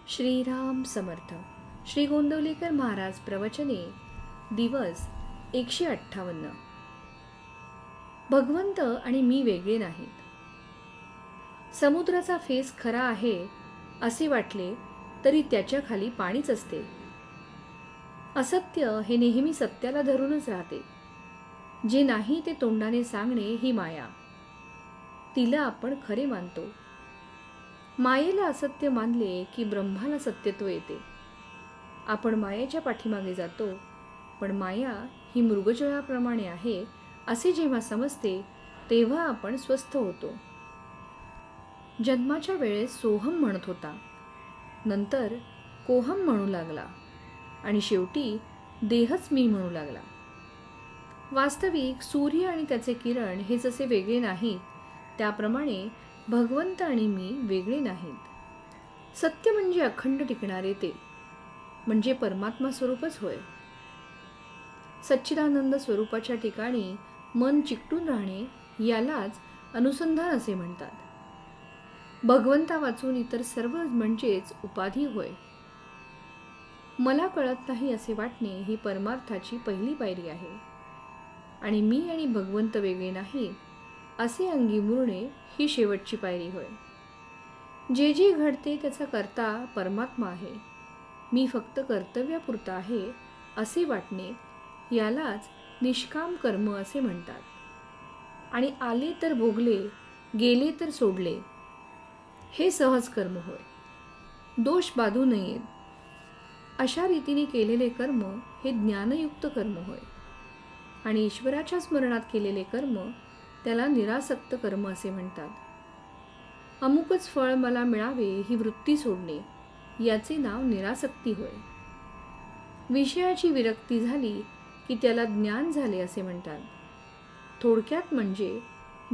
श्रीराम समर्थ. श्री गोंदवलेकर महाराज प्रवचने दिवस 158. भगवंत आणि मी वेगळे नाहीत. समुद्राचा फेस खरा आहे असे वाटले तरी त्याच्या खाली पाणीच असते. असत्य हे नेहमी सत्याला धरूनच राहते. जे नाही ते तोंडाने सांगणे ही माया. तिला आपण खरे मानतो. मायेला असत्य मानले की ब्रह्माला सत्यत्व येते. आपण मायेच्या पाठीमागे जातो, पण माया ही मृगजळाप्रमाणे आहे असे जेव्हा समजते तेव्हा आपण स्वस्थ होतो. जन्माच्या वेळेस सोहम म्हणत होता, नंतर कोहम म्हणू लागला आणि शेवटी देहच मी म्हणू लागला. वास्तविक सूर्य आणि त्याचे किरण हे जसे वेगळे नाहीत, त्याप्रमाणे भगवंत आणि मी वेगळे नाहीत. सत्य म्हणजे अखंड टिकणारे ते, म्हणजे परमात्मा स्वरूपच होय. सच्चिदानंद स्वरूपाच्या ठिकाणी मन चिकटून राहणे यालाच अनुसंधान असे म्हणतात. भगवंता वाचून इतर सर्व म्हणजेच उपाधी होय. मला कळत नाही असे वाटणे ही परमार्थाची पहिली पायरी आहे. आणि मी आणि भगवंत वेगळे नाही असे अंगी मुरणे ही शेवटची पायरी होय. जे जे घडते त्याचा कर्ता परमात्मा आहे, मी फक्त कर्तव्यापुरता आहे असे वाटणे यालाच निष्काम कर्म असे म्हणतात. आणि आले तर भोगले, गेले तर सोडले हे सहज कर्म होय. दोष बाधू नयेत अशा रीतीने केलेले कर्म हे ज्ञानयुक्त कर्म होय. आणि ईश्वराच्या स्मरणात केलेले कर्म त्याला निरासक्त कर्म असे म्हणतात. अमुकच फळ मला मिळावे ही वृत्ती सोडणे याचे नाव निरासक्ती होय. विषयाची विरक्ती झाली की त्याला ज्ञान झाले असे म्हणतात. थोडक्यात म्हणजे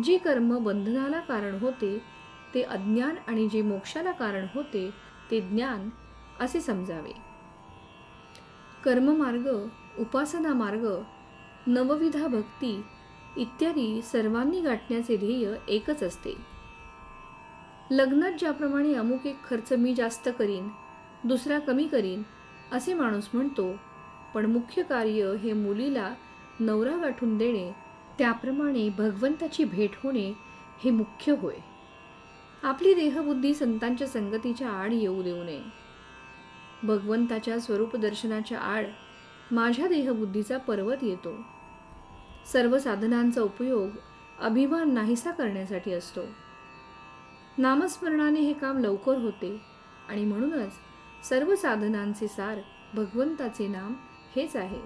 जे कर्म बंधनाला कारण होते ते अज्ञान आणि जे मोक्षाला कारण होते ते ज्ञान असे समजावे. कर्ममार्ग, उपासना मार्ग, नवविधा भक्ती इत्यादी सर्वांनी गाठण्याचे ध्येय एकच असते. लग्नात ज्याप्रमाणे अमुक एक खर्च मी जास्त करीन, दुसरा कमी करीन असे माणूस म्हणतो, पण मुख्य कार्य हे मुलीला नवरा गाठून देणे, त्याप्रमाणे भगवंताची भेट होणे हे मुख्य होय. आपली देहबुद्धी संतांच्या संगतीच्या आड येऊ देऊ नये. भगवंताच्या स्वरूप दर्शनाच्या आड माझ्या देहबुद्धीचा पर्वत येतो. सर्व साधनांचा उपयोग अभिमान नाहीसा करण्यासाठी असतो. नामस्मरणाने हे काम लवकर होते आणि म्हणूनच सर्व साधनांचे सार भगवंताचे नाम हेच आहे.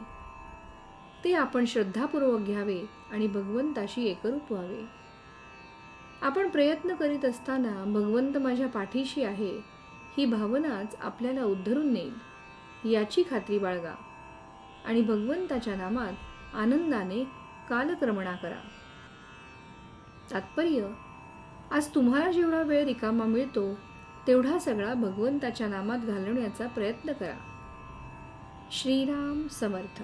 ते आपण श्रद्धापूर्वक घ्यावे आणि भगवंताशी एकरूप व्हावे. आपण प्रयत्न करीत असताना भगवंत माझ्या पाठीशी आहे ही भावनाच आपल्याला उद्धरून नेईल याची खात्री बाळगा आणि भगवंताच्या नामात आनंदाने कालक्रमणा करा. तात्पर्य, आज तुम्हाला जेवढा वेळ रिकामा मिळतो तेवढा सगळा भगवंताच्या नामात घालवण्याचा प्रयत्न करा. श्रीराम समर्थ.